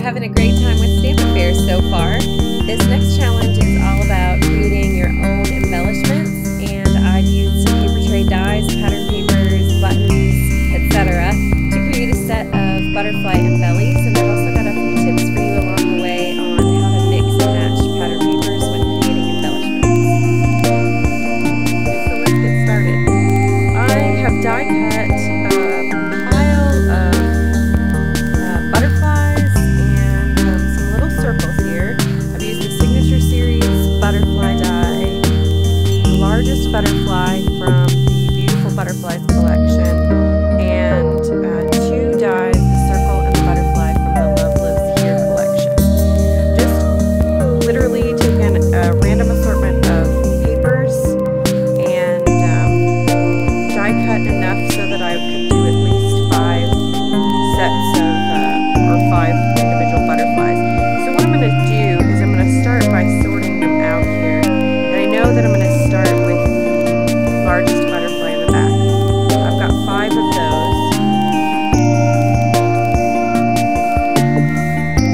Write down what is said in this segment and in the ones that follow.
having a great time with Stamp Affair so far. This next challenge is all about creating your own embellishments, and I've used some paper tray dies, pattern papers, buttons, etc. to create a set of butterfly and bellies, and I've also got a few tips for you along the way on how to mix and match pattern papers when creating embellishments. So let's get started. I have die cut butterfly from the Beautiful Butterflies collection, and two dies, the circle and the butterfly from the Love Lives Here collection. Just literally taken a random assortment of papers and die cut enough so that I could do at least 5 sets of, or 5 individual butterflies. So what I'm going to do is I'm going to start by sorting them out here, and I know that I'm going to start with largest butterfly in the back. I've got 5 of those,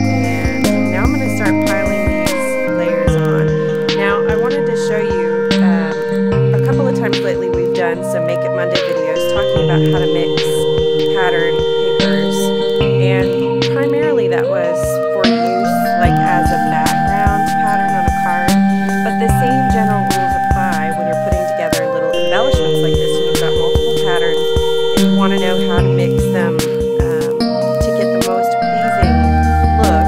and now I'm going to start piling these layers on. Now I wanted to show you a couple of times lately we've done some Make It Monday videos talking about how to mix pattern papers, and primarily that was for use like as a background pattern on a card, but the same general rules apply when you're putting together little embellishments like this and you've got multiple patterns and you want to know how to mix them to get the most pleasing look.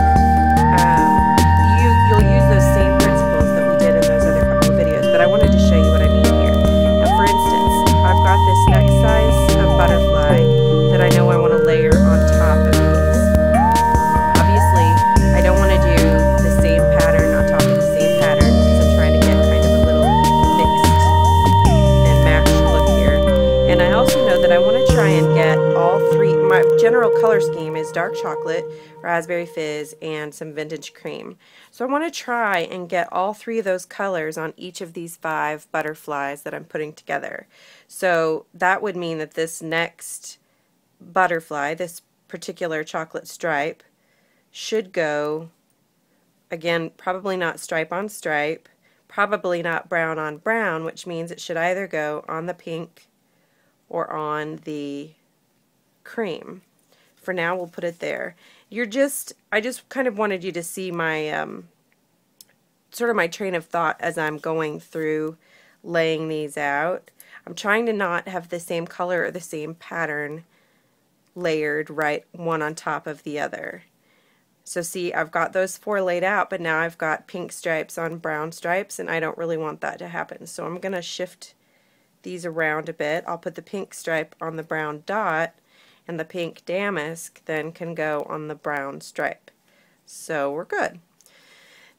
You'll use those same principles that we did in those other couple of videos, but I wanted to show you what I mean here. Now for instance, I've got this next size of butterfly that I know I want to layer on top of these. Obviously, I don't want to do the same pattern on top of the same pattern because I'm trying to get kind of a little mixed and matched look here. And I also know that I want to try and get all 3, my general color scheme is dark chocolate, raspberry fizz, and some vintage cream. So I want to try and get all 3 of those colors on each of these 5 butterflies that I'm putting together. So that would mean that this next butterfly, this particular chocolate stripe, should go, again, probably not stripe on stripe, probably not brown on brown, which means it should either go on the pink or on the cream. For now, we'll put it there. I just kind of wanted you to see my, sort of my train of thought as I'm going through laying these out. I'm trying to not have the same color or the same pattern layered right one on top of the other. So see, I've got those 4 laid out, but now I've got pink stripes on brown stripes, and I don't really want that to happen. So I'm going to shift these around a bit. I'll put the pink stripe on the brown dot, and the pink damask then can go on the brown stripe. So we're good.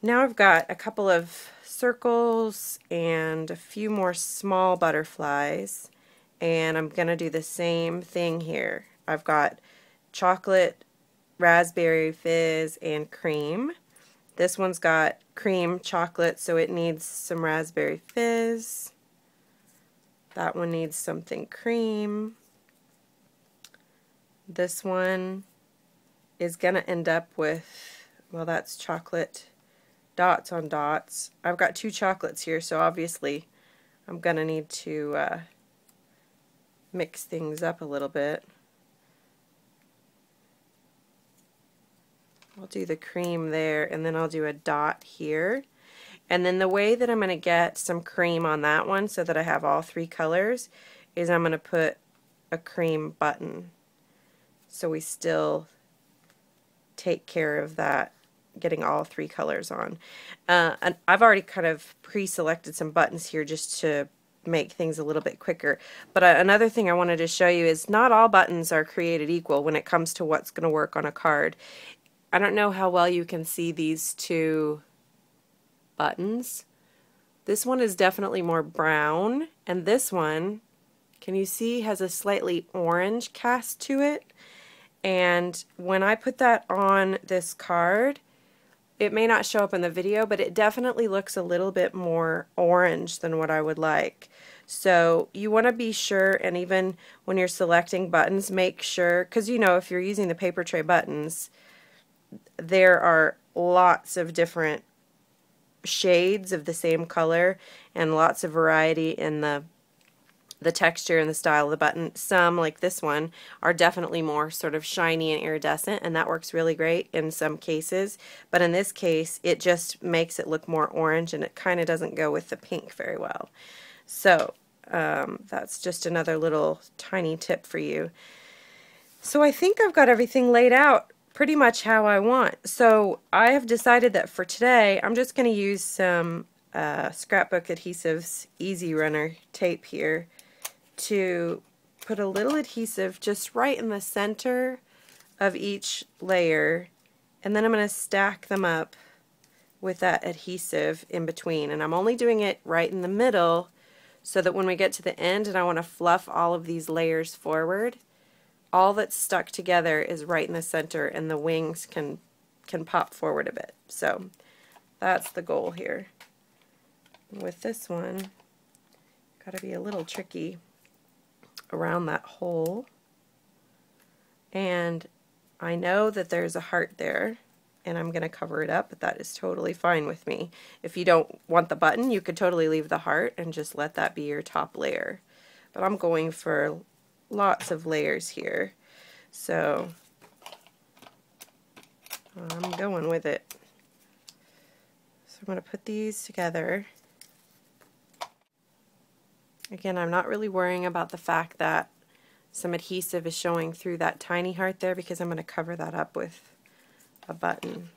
Now I've got a couple of circles and a few more small butterflies, and I'm going to do the same thing here. I've got chocolate, raspberry fizz, and cream. This one's got cream chocolate, so it needs some raspberry fizz. That one needs something cream. This one is going to end up with, well, that's chocolate dots on dots. I've got 2 chocolates here, so obviously I'm going to need to mix things up a little bit. I'll do the cream there, and then I'll do a dot here. And then the way that I'm going to get some cream on that one so that I have all 3 colors is I'm going to put a cream button. So we still take care of that, getting all 3 colors on. And I've already kind of pre-selected some buttons here just to make things a little bit quicker. But another thing I wanted to show you is not all buttons are created equal when it comes to what's going to work on a card. I don't know how well you can see these 2 buttons. This one is definitely more brown, and this one, can you see, has a slightly orange cast to it. And when I put that on this card, it may not show up in the video, but it definitely looks a little bit more orange than what I would like. So you want to be sure, and even when you're selecting buttons, make sure, because you know if you're using the paper tray buttons, there are lots of different shades of the same color and lots of variety in the texture and the style of the button. Some, like this one, are definitely more sort of shiny and iridescent, and that works really great in some cases, but in this case it just makes it look more orange, and it kind of doesn't go with the pink very well. So that's just another little tiny tip for you. So I think I've got everything laid out pretty much how I want. So I have decided that for today I'm just going to use some Scrapbook Adhesives Easy Runner tape here to put a little adhesive just right in the center of each layer, and then I'm going to stack them up with that adhesive in between, and I'm only doing it right in the middle so that when we get to the end and I want to fluff all of these layers forward, all that's stuck together is right in the center and the wings can pop forward a bit. So that's the goal here. With this one, got to be a little tricky around that hole, and I know that there's a heart there and I'm going to cover it up, but that is totally fine with me. If you don't want the button, you could totally leave the heart and just let that be your top layer, but I'm going for lots of layers here, so I'm going with it. So I'm going to put these together. Again, I'm not really worrying about the fact that some adhesive is showing through that tiny heart there, because I'm going to cover that up with a button.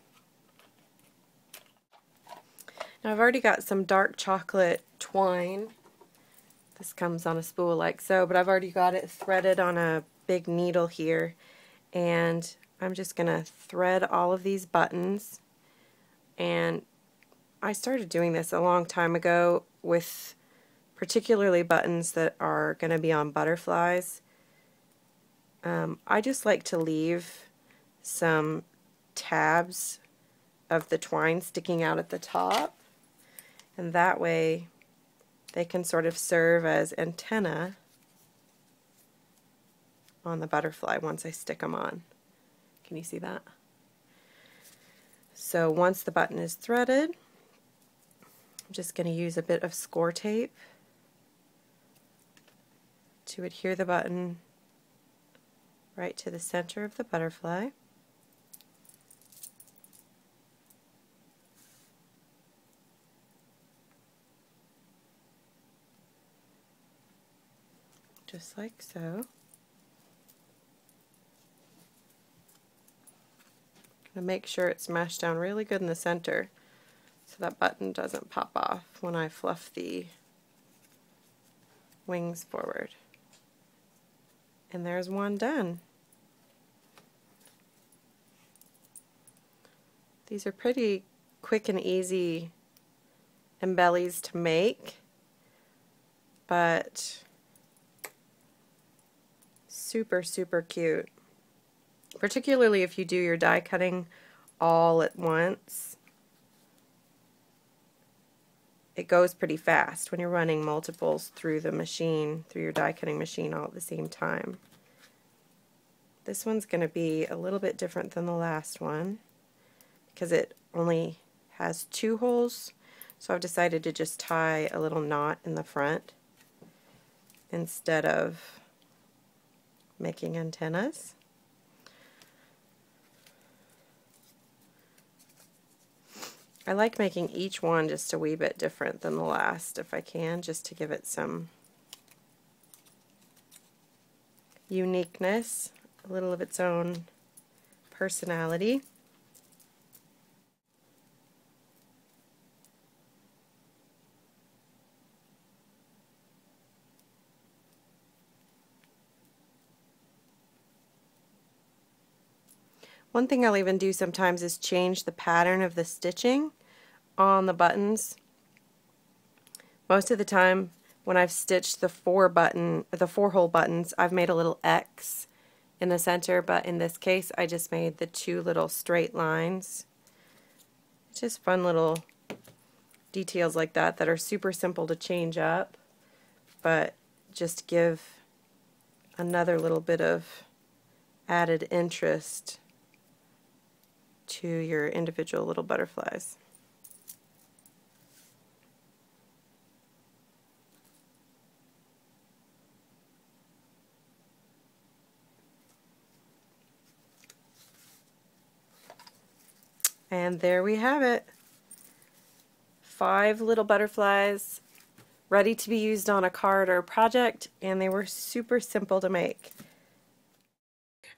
Now I've already got some dark chocolate twine. This comes on a spool like so, but I've already got it threaded on a big needle here, and I'm just going to thread all of these buttons. And I started doing this a long time ago with particularly buttons that are going to be on butterflies. I just like to leave some tabs of the twine sticking out at the top, and that way they can sort of serve as antenna on the butterfly once I stick them on. Can you see that? So once the button is threaded, I'm just going to use a bit of score tape to adhere the button right to the center of the butterfly. Just like so. I'm going to make sure it's mashed down really good in the center so that button doesn't pop off when I fluff the wings forward. And there's one done. These are pretty quick and easy embellies to make, but super, super cute. Particularly if you do your die cutting all at once. It goes pretty fast when you're running multiples through the machine, through your die cutting machine all at the same time. This one's going to be a little bit different than the last one because it only has 2 holes, so I've decided to just tie a little knot in the front instead of making antennas. I like making each one just a wee bit different than the last if I can, just to give it some uniqueness, a little of its own personality. One thing I'll even do sometimes is change the pattern of the stitching on the buttons. Most of the time when I've stitched the 4-hole buttons, I've made a little X in the center, but in this case I just made the 2 little straight lines. It's just fun little details like that are super simple to change up, but just give another little bit of added interest to your individual little butterflies. And there we have it. 5 little butterflies ready to be used on a card or a project, and they were super simple to make.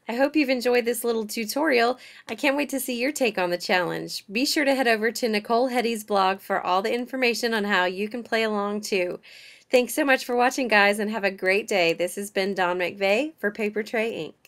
I hope you've enjoyed this little tutorial. I can't wait to see your take on the challenge. Be sure to head over to Nicole Hetty's blog for all the information on how you can play along too. Thanks so much for watching, guys, and have a great day. This has been Dawn McVeigh for Paper Tray Inc.